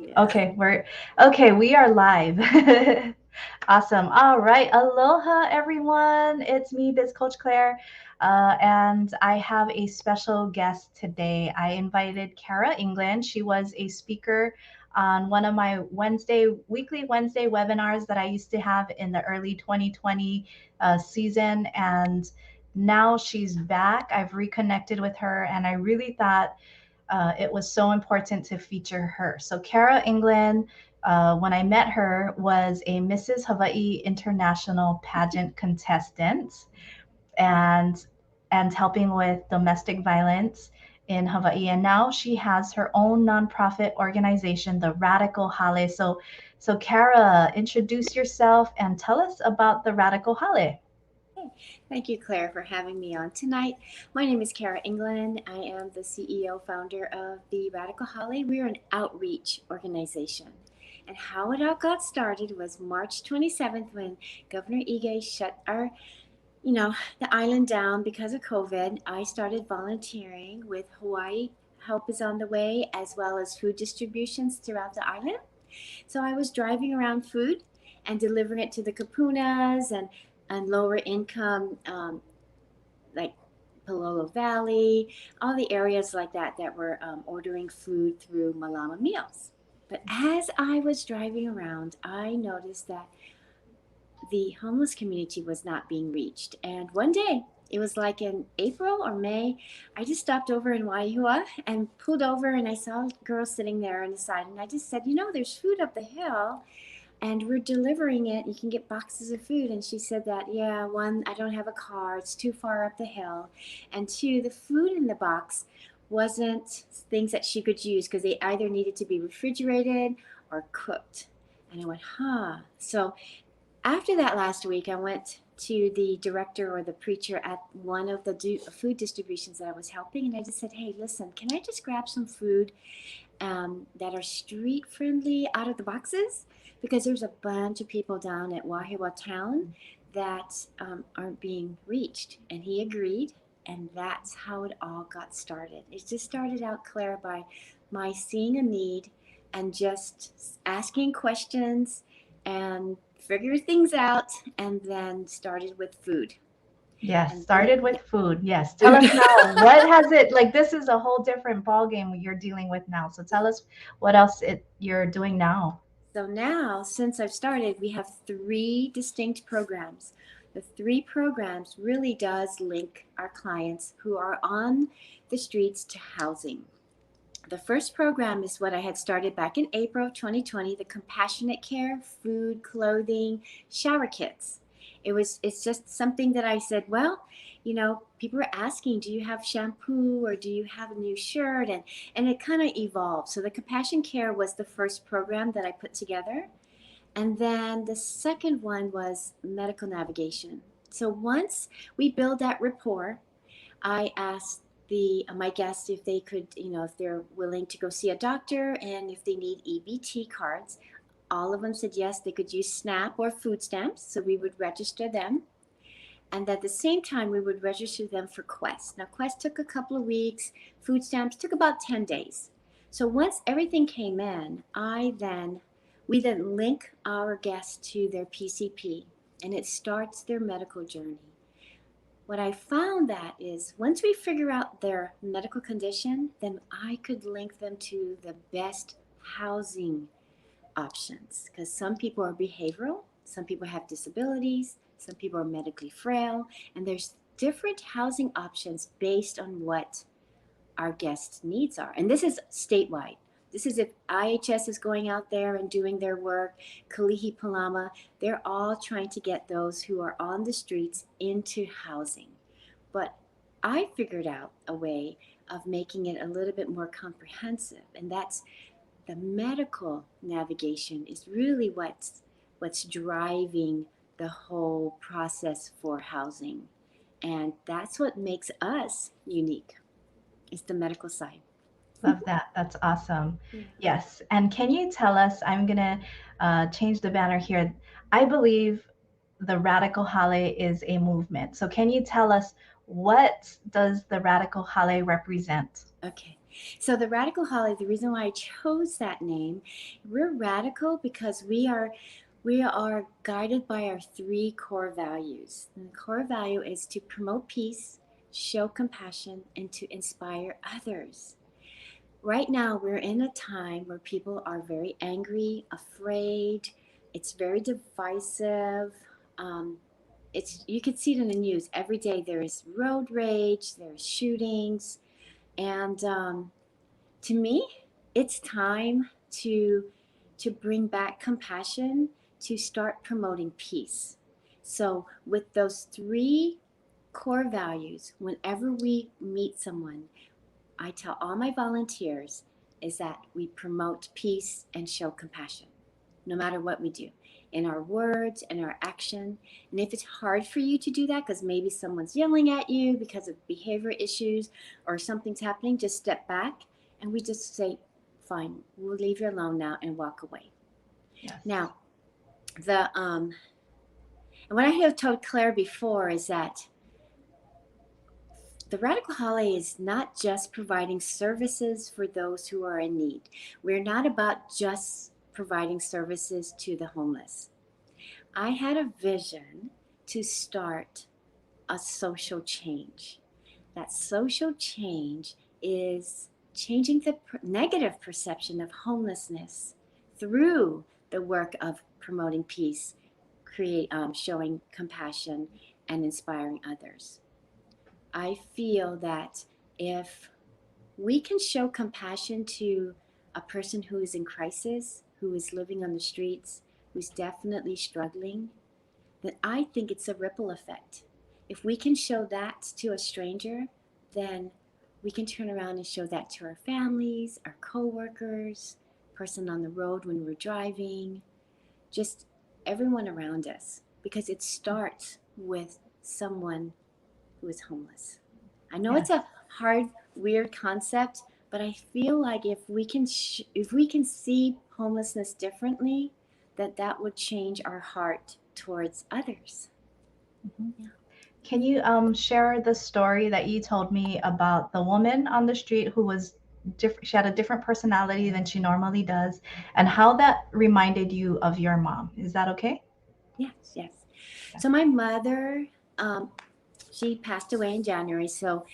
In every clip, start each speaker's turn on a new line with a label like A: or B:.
A: Yeah.
B: Okay, we are live. Awesome. All right. Aloha, everyone. It's me, Biz Coach Claire. And I have a special guest today. I invited Kara England. She was a speaker on one of my weekly Wednesday webinars that I used to have in the early 2020 season. And now she's back. I've reconnected with her, and I really thought it was so important to feature her. So, Kara England, when I met her, was a Mrs. Hawaii International pageant contestant and helping with domestic violence in Hawaii. And now she has her own nonprofit organization, the Radical Hale. So Kara, introduce yourself and tell us about the Radical Hale.
A: Okay. Thank you, Claire, for having me on tonight. My name is Kara England. I am the CEO founder of the Radical Hale. We're an outreach organization. And how it all got started was March 27th when Governor Ige shut the island down because of COVID. I started volunteering with Hawaii Help is on the Way, as well as food distributions throughout the island. So I was driving around food and delivering it to the kapunas and lower income, like Palolo Valley, all the areas like that were ordering food through Malama Meals. But as I was driving around, I noticed that the homeless community was not being reached. And one day, it was like in April or May, I just stopped over in Waihua and pulled over and I saw a girl sitting there on the side. And I just said, there's food up the hill and we're delivering it. You can get boxes of food. And she said that, yeah, one, I don't have a car. It's too far up the hill. And two, the food in the box wasn't things that she could use because they either needed to be refrigerated or cooked. And I went, huh. So after that last week, I went to the director or the preacher at one of the food distributions that I was helping, and I just said, "Hey, listen, can I just grab some food that are street friendly out of the boxes? Because there's a bunch of people down at Wahiwa Town that aren't being reached." And he agreed, and that's how it all got started. It just started out, Claire, by my seeing a need and just asking questions and figure things out, and then started with food.
B: Yes,
A: And then,
B: started
A: yeah,
B: with food. Yes. Tell
A: food.
B: us now, what has it like this is a whole different ball game you're dealing with now. So tell us what else you're doing now.
A: So now, since I've started, we have three distinct programs. The three programs really does link our clients who are on the streets to housing. The first program is what I had started back in April 2020, the compassionate care, food, clothing, shower kits. It's just something that I said, well, people are asking, do you have shampoo or do you have a new shirt? And it kind of evolved. So the compassion care was the first program that I put together. And then the second one was medical navigation. So once we build that rapport, I asked the my guests if they could, if they're willing to go see a doctor and if they need EBT cards. All of them said yes, they could use SNAP or food stamps, so we would register them. And at the same time, we would register them for Quest. Now, Quest took a couple of weeks, food stamps took about 10 days. So once everything came in, we then link our guests to their PCP and it starts their medical journey. What I found that is once we figure out their medical condition, then I could link them to the best housing options because some people are behavioral, some people have disabilities, some people are medically frail, and there's different housing options based on what our guests' needs are. And this is statewide. This is if IHS is going out there and doing their work, Kalihi Palama, they're all trying to get those who are on the streets into housing. But I figured out a way of making it a little bit more comprehensive, and that's the medical navigation is really what's driving the whole process for housing. And that's what makes us unique. It's the medical side.
B: Love that. That's awesome.
A: Yeah.
B: Yes. And can you tell us, I'm going to change the banner here. I believe the Radical Hale is a movement. So can you tell us what does the Radical Hale represent?
A: Okay. So the Radical Hale, the reason why I chose that name, we're radical because we are guided by our three core values. And the core value is to promote peace, show compassion, and to inspire others. Right now, we're in a time where people are very angry, afraid. It's very divisive. Um, it's you can see it in the news every day. There is road rage, there's shootings, and to me, it's time to bring back compassion, to start promoting peace. So with those three core values, whenever we meet someone, I tell all my volunteers is that we promote peace and show compassion, no matter what we do, in our words and our action. And if it's hard for you to do that because maybe someone's yelling at you because of behavior issues or something's happening, just step back and we just say, fine, we'll leave you alone now and walk away.
B: Yes.
A: Now, the and what I have told Claire before is that the Radical Hale is not just providing services for those who are in need. We're not about just providing services to the homeless. I had a vision to start a social change. That social change is changing the negative perception of homelessness through the work of promoting peace, showing compassion, and inspiring others. I feel that if we can show compassion to a person who is in crisis, who is living on the streets, who's definitely struggling, then I think it's a ripple effect. If we can show that to a stranger, then we can turn around and show that to our families, our coworkers, person on the road when we're driving, just everyone around us, because it starts with someone who is homeless. I know it's
B: Yes.
A: a hard, weird concept, but I feel like if we can see homelessness differently, that would change our heart towards others.
B: Mhm.
A: Yeah.
B: Can you share the story that you told me about the woman on the street who was different? She had a different personality than she normally does, and how that reminded you of your mom. Is that okay?
A: Yes, yes. So my mother, she passed away in January. So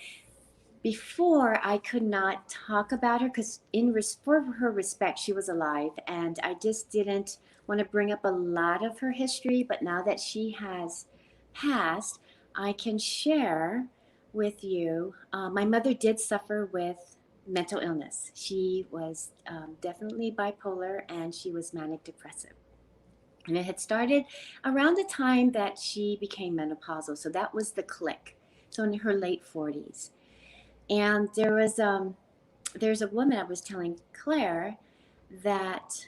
A: before I could not talk about her because for her respect, she was alive, and I just didn't want to bring up a lot of her history. But now that she has passed, I can share with you. My mother did suffer with mental illness. She was definitely bipolar, and she was manic depressive. And it had started around the time that she became menopausal. So that was the click. So in her late 40s. And there's a woman I was telling Claire that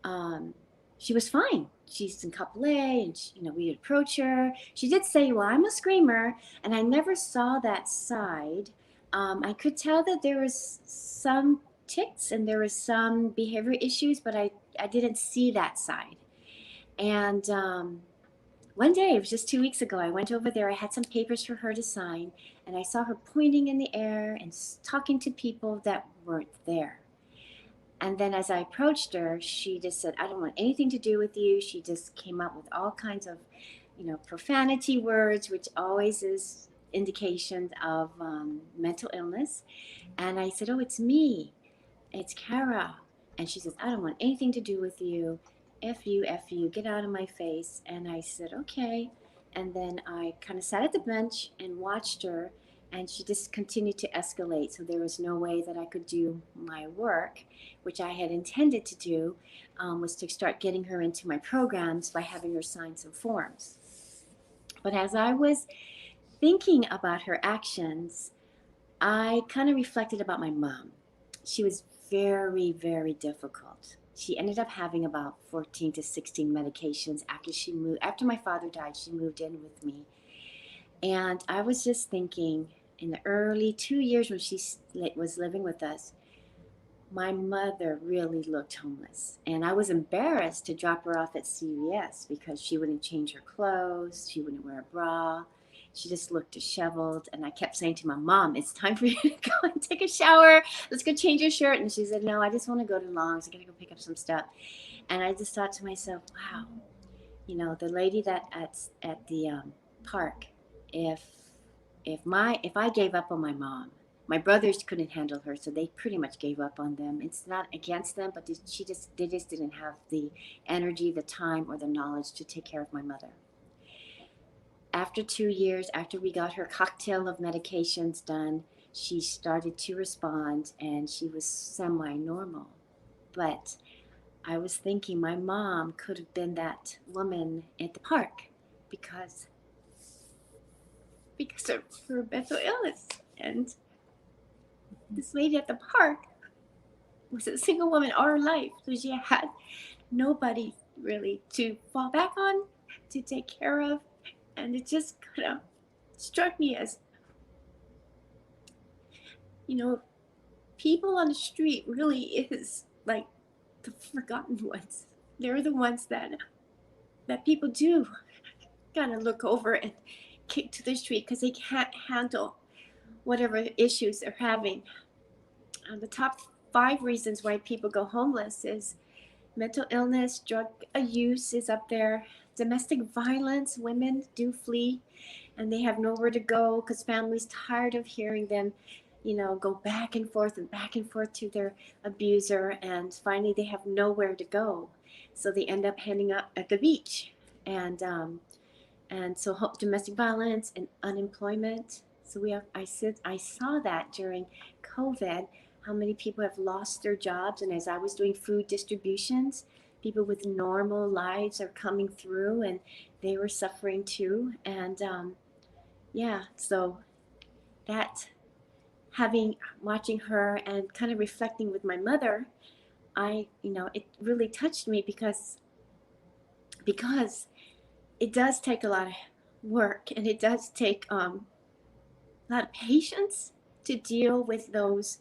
A: um, she was fine. She's in couple A, and we approach her. She did say, "Well, I'm a screamer," and I never saw that side. I could tell that there was some tics and there was some behavior issues, but I didn't see that side. And one day, it was just 2 weeks ago, I went over there. I had some papers for her to sign, and I saw her pointing in the air and talking to people that weren't there. And then as I approached her, she just said, "I don't want anything to do with you." She just came up with all kinds of, profanity words, which always is indication of mental illness. And I said, "Oh, it's me. It's Kara." And she says, "I don't want anything to do with you. F you, get out of my face." And I said, "Okay." And then I kind of sat at the bench and watched her, and she just continued to escalate. So there was no way that I could do my work, which I had intended to do, was to start getting her into my programs by having her sign some forms. But as I was thinking about her actions, I kind of reflected about my mom. She was very, very difficult. She ended up having about 14 to 16 medications after she moved. After my father died, she moved in with me. And I was just thinking, in the early 2 years when she was living with us, my mother really looked homeless. And I was embarrassed to drop her off at CVS because she wouldn't change her clothes, she wouldn't wear a bra. She just looked disheveled. And I kept saying to my mom, it's time for you to go and take a shower. Let's go change your shirt. And she said, no, I just want to go to Long's. I got to go pick up some stuff. And I just thought to myself, wow, the lady that at the park, if if I gave up on my mom, my brothers couldn't handle her, so they pretty much gave up on them. It's not against them, but they just didn't have the energy, the time, or the knowledge to take care of my mother. After 2 years, after we got her cocktail of medications done, she started to respond, and she was semi-normal. But I was thinking my mom could have been that woman at the park because of her mental illness. And this lady at the park was a single woman all her life, so she had nobody really to fall back on, to take care of. And it just kind of struck me as, you know, people on the street really is like the forgotten ones. They're the ones that people do kind of look over and kick to the street because they can't handle whatever issues they're having. The top 5 reasons why people go homeless is mental illness, drug use is up there, domestic violence. Women do flee, and they have nowhere to go because families tired of hearing them, go back and forth to their abuser, and finally they have nowhere to go, so they end up ending up at the beach, and so domestic violence and unemployment. So I saw that during COVID, how many people have lost their jobs, and as I was doing food distributions, people with normal lives are coming through, and they were suffering too. And yeah, so that having watching her and kind of reflecting with my mother, it really touched me because it does take a lot of work, and it does take a lot of patience to deal with those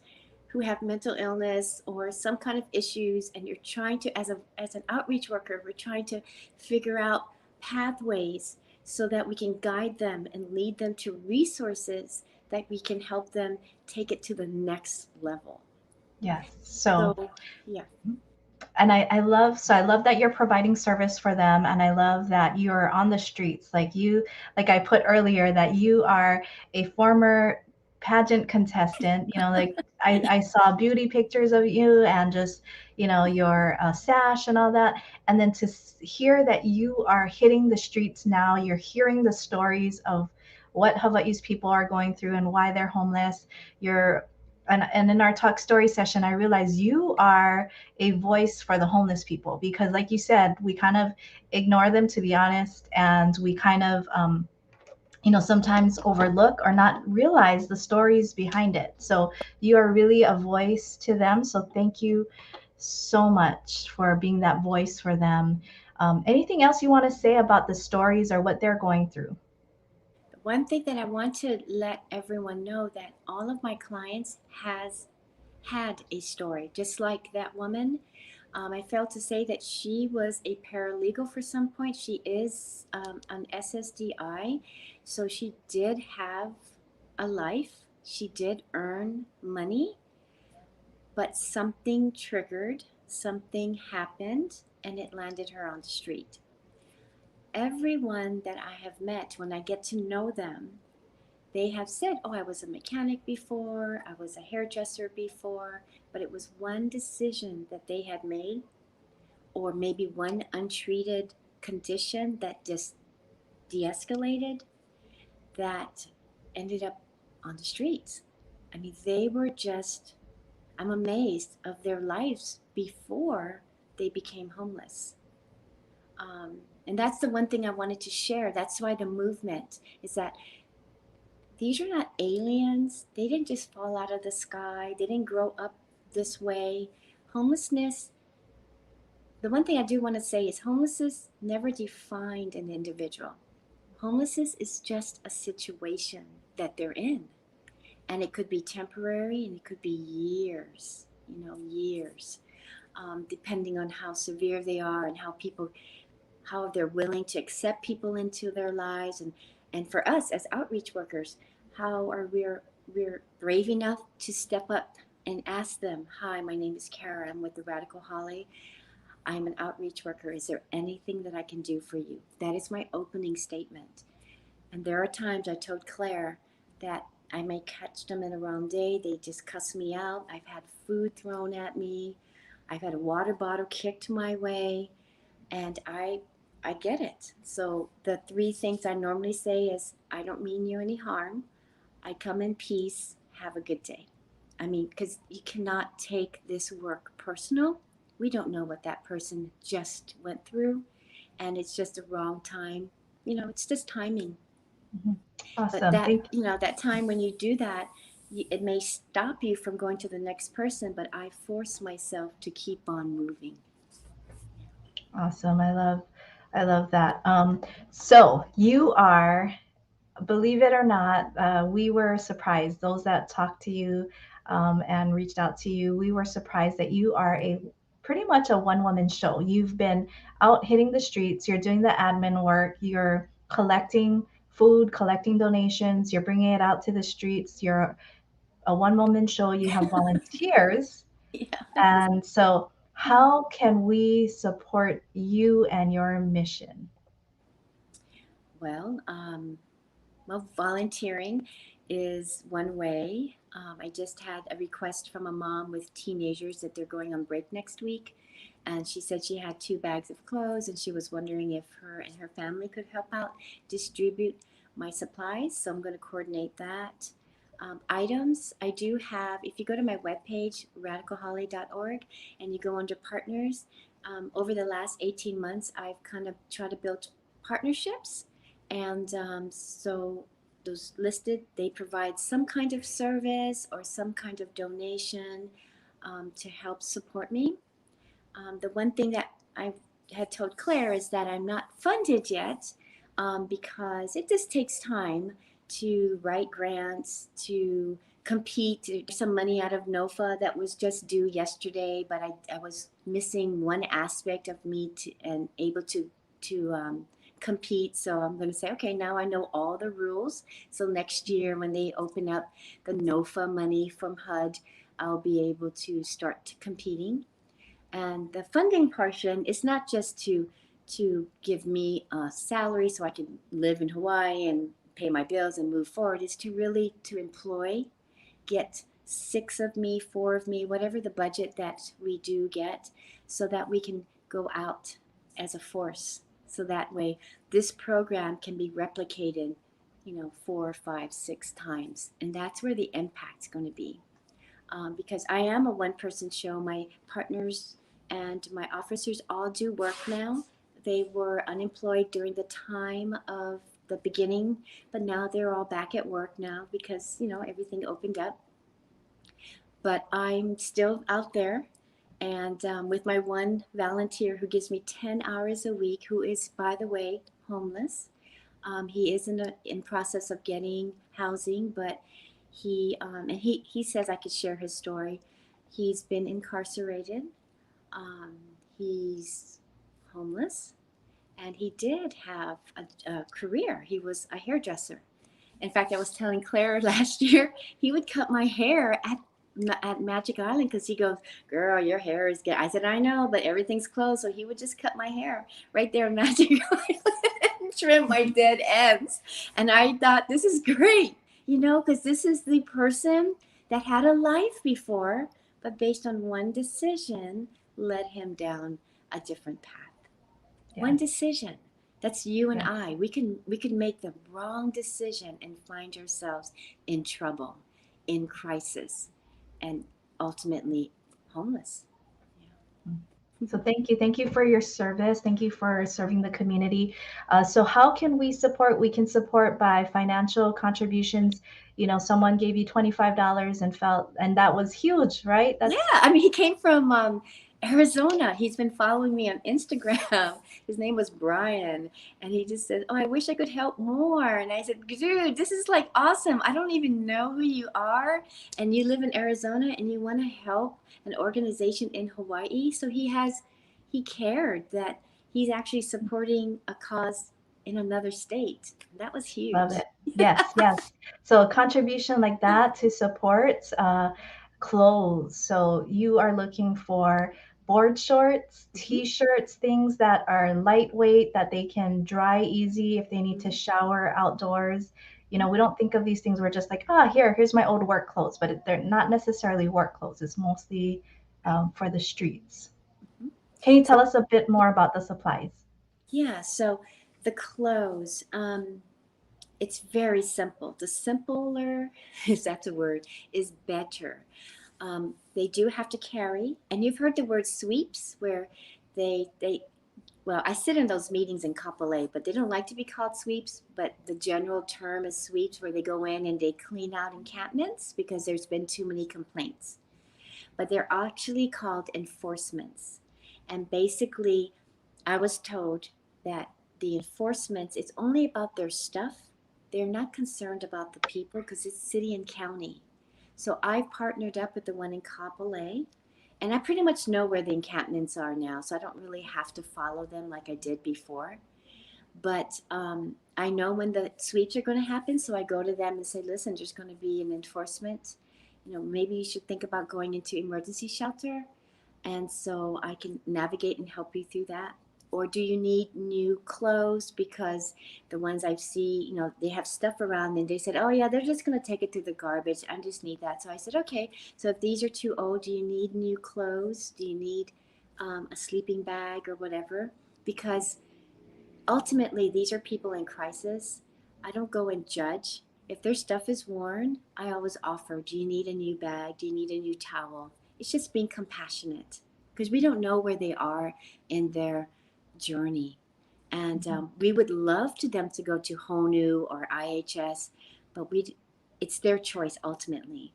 A: who have mental illness or some kind of issues, and you're trying to, as an outreach worker, we're trying to figure out pathways so that we can guide them and lead them to resources that we can help them take it to the next level.
B: Yes. So,
A: So yeah.
B: and I love that you're providing service for them, and I love that you're on the streets, like I put earlier, that you are a former pageant contestant, like I saw beauty pictures of you, and just your sash and all that, and then to hear that you are hitting the streets now, you're hearing the stories of what Hawaii's people are going through and why they're homeless. You're and in our talk story session, I realized you are a voice for the homeless people, because like you said, we kind of ignore them, to be honest, and we kind of sometimes overlook or not realize the stories behind it. So you are really a voice to them, so thank you so much for being that voice for them. Anything else you want to say about the stories or what they're going through?
A: One thing that I want to let everyone know, that all of my clients has had a story, just like that woman. I failed to say that she was a paralegal for some point. She is an SSDI, so she did have a life. She did earn money, but something triggered, something happened, and it landed her on the street. Everyone that I have met, when I get to know them, they have said, oh, I was a mechanic before, I was a hairdresser before, but it was one decision that they had made, or maybe one untreated condition that just de escalated, that ended up on the streets. I mean, they were just, I'm amazed of their lives before they became homeless. And that's the one thing I wanted to share. That's why the movement is that these are not aliens. They didn't just fall out of the sky. They didn't grow up this way. Homelessness, the one thing I do want to say is homelessness never defined an individual. Homelessness is just a situation that they're in. And it could be temporary, and it could be years, years, depending on how severe they are and how they're willing to accept people into their lives, And for us as outreach workers, how are we're brave enough to step up and ask them, "Hi, my name is Kara. I'm with the Radical Hale. I'm an outreach worker. Is there anything that I can do for you?" That is my opening statement. And there are times I told Claire that I may catch them in the wrong day. They just cuss me out. I've had food thrown at me. I've had a water bottle kicked my way, and I get it. So the three things I normally say is, I don't mean you any harm. I come in peace. Have a good day. I mean, because you cannot take this work personal. We don't know what that person just went through, and it's just the wrong time. It's just timing.
B: Mhm.
A: But
B: Awesome.
A: that,
B: Thank
A: that time when you do that, it may stop you from going to the next person, but I force myself to keep on moving.
B: Awesome. I love that. So you are, believe it or not, we were surprised. Those that talked to you and reached out to you, we were surprised that you are a pretty much a one woman show. You've been out hitting the streets. You're doing the admin work. You're collecting food, collecting donations. You're bringing it out to the streets. You're a one woman show. You have volunteers.
A: Yeah.
B: And so, how can we support you and your mission?
A: Well, volunteering is one way. I just had a request from a mom with teenagers that they're going on break next week. And she said she had 2 bags of clothes and she was wondering if her and her family could help out distribute my supplies. So I'm going to coordinate that. Items, I do have, if you go to my webpage, radicalholly.org, and you go under partners, over the last 18 months, I've kind of tried to build partnerships. And so those listed, they provide some kind of service or some kind of donation to help support me. The one thing that I had told Claire is that I'm not funded yet because it just takes time to write grants, to compete. There's some money out of NOFA that was just due yesterday, but I was missing one aspect of me and able to compete. So I'm going to say, okay, now I know all the rules. So next year when they open up the NOFA money from HUD, I'll be able to start competing. And the funding portion is not just to give me a salary so I can live in Hawaii and pay my bills and move forward. Is to really to employ, get 6 of me, 4 of me, whatever the budget that we do get, so that we can go out as a force. So that way, this program can be replicated, 4, 5, 6 times, and that's where the impact's going to be. Because I am a one-person show. My partners and my officers all do work now. They were unemployed during the time of the beginning, but now they're all back at work now because everything opened up. But I'm still out there, and with my one volunteer who gives me 10 hours a week, who is, by the way, homeless. He is in process of getting housing, but he says I could share his story. He's been incarcerated. Um, he's homeless, and he did have a career. He was a hairdresser. In fact, I was telling Claire last year he would cut my hair at Magic Island because he goes, "Girl, your hair is good." I said, "I know, but everything's closed." So he would just cut my hair right there in Magic Island and trim my dead ends. And I thought, this is great, because this is the person that had a life before, but based on one decision, led him down a different path. One
B: Yes,
A: decision. That's you and
B: yes.
A: I. We can make the wrong decision and find ourselves in trouble, in crisis, and ultimately homeless.
B: So thank you for your service. Thank you for serving the community. So how can we support? We can support by financial contributions. You know, someone gave you $25 and felt, and that was huge, right?
A: Yeah,
B: That's
A: I mean, he came from Arizona. He's been following me on Instagram. His name was Brian, and he just said, "Oh, I wish I could help more." And I said, "Dude, this is like awesome. I don't even know who you are, and you live in Arizona, and you want to help an organization in Hawaii." So he cared that he's actually supporting a cause in another state. That was
B: Love
A: huge.
B: it. Yes, yes. So a contribution like that to support clothes. So you are looking for board shorts,
A: Hmm.
B: t-shirts, things that are lightweight, that they can dry easy if they need to
A: Hmm.
B: shower outdoors. You know, we don't think of these things. We're just like, ah, here's my old work clothes, but they're not necessarily work clothes. It's mostly for the streets.
A: Hmm.
B: Can you
A: So
B: tell us a bit more about the supplies?
A: yeah, so the clothes. It's very simple. The simpler, if that's a word, is better. They do have to carry, and you've heard the word sweeps, where they well, I sit in those meetings in Kapolei, but they don't like to be called sweeps. But the general term is sweeps, where they go in and they clean out encampments because there's been too many complaints. But they're actually called enforcements. And basically, I was told that the enforcements, it's only about their stuff. They're not concerned about the people because it's city and county. So I've partnered up with the one in Kapolei, and I pretty much know where the encampments are now, so I don't really have to follow them like I did before. But I know when the sweeps are going to happen, so I go to them and say, listen, there's going to be an enforcement. Maybe you should think about going into emergency shelter, and so I can navigate and help you through that. Or do you need new clothes? Because the ones I see, they have stuff around and they said, oh yeah, they're just going to take it to the garbage. I just need that. So I said, okay, so if these are too old, do you need new clothes? Do you need a sleeping bag or whatever? Because ultimately, these are people in crisis. I don't go and judge. If their stuff is worn, I always offer, do you need a new bag? Do you need a new towel? It's just being compassionate because we don't know where they are in their journey. And
B: Mhm.
A: we would love to them to go to HONU or IHS, but it's their choice ultimately.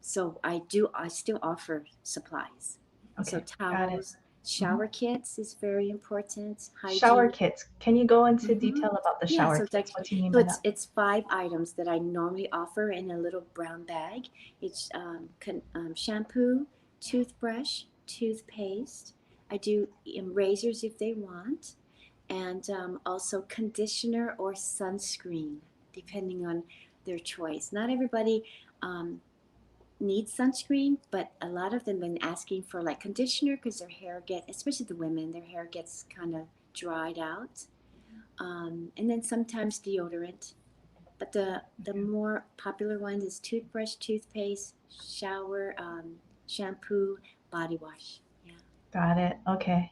A: So I still offer supplies. So
B: Okay, got it.
A: towels,
B: Mhm.
A: shower kits is very important,
B: Shower
A: hygiene.
B: kits. Can you go into
A: Mm-hmm.
B: detail about the
A: Yeah,
B: shower
A: so it's
B: kits?
A: like
B: What do you mean
A: so
B: by
A: it's
B: that?
A: it's 5 items that I normally offer in a little brown bag. It's shampoo, toothbrush, toothpaste. I do razors if they want, and also conditioner or sunscreen, depending on their choice. Not everybody um, needs sunscreen, but a lot of them been asking for like conditioner because their hair especially the women, their hair gets kind of dried out, and then sometimes deodorant. But the more popular one is toothbrush, toothpaste, shower, shampoo, body wash. Yeah.
B: Got it. Okay.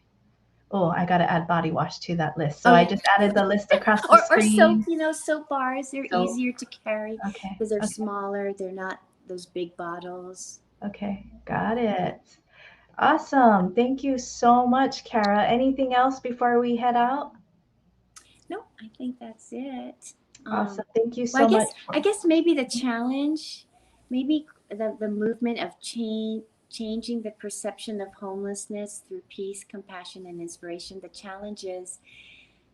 B: Oh, I got to add body wash to that list. So
A: Oh
B: I
A: yeah.
B: just added the list across the
A: Or soap.
B: screen.
A: Soap bars. They're
B: So,
A: easier to carry
B: okay.
A: because they're
B: Okay.
A: smaller. They're not those big bottles.
B: Okay. Got it. Awesome. Thank you so much, Kara. Anything else before we head out?
A: No, I think that's it.
B: Awesome. Thank you
A: Well, I
B: so
A: guess
B: much
A: I
B: for.
A: guess maybe the challenge, maybe the movement of changing the perception of homelessness through peace, compassion, and inspiration. The challenge is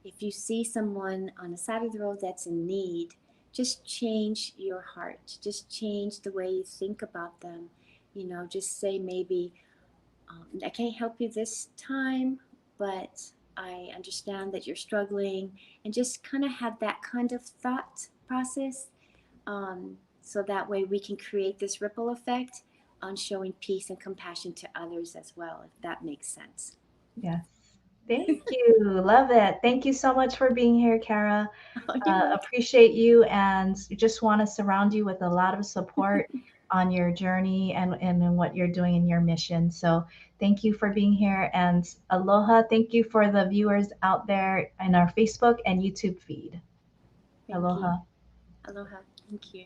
A: if you see someone on the side of the road that's in need, just change your heart. Just change the way you think about them. Just say maybe, I can't help you this time, but I understand that you're struggling, and just kind of have that kind of thought process, so that way we can create this ripple effect on showing peace and compassion to others as well, if that makes sense.
B: Yes. Thank you. Love it. Thank you so much for being here, Kara.
A: Oh, you're welcome.
B: Appreciate you and just want to surround you with a lot of support on your journey and in what you're doing in your mission. So thank you for being here and aloha. Thank you for the viewers out there in our Facebook and YouTube feed.
A: Thank you.
B: Aloha.
A: Aloha. Thank you.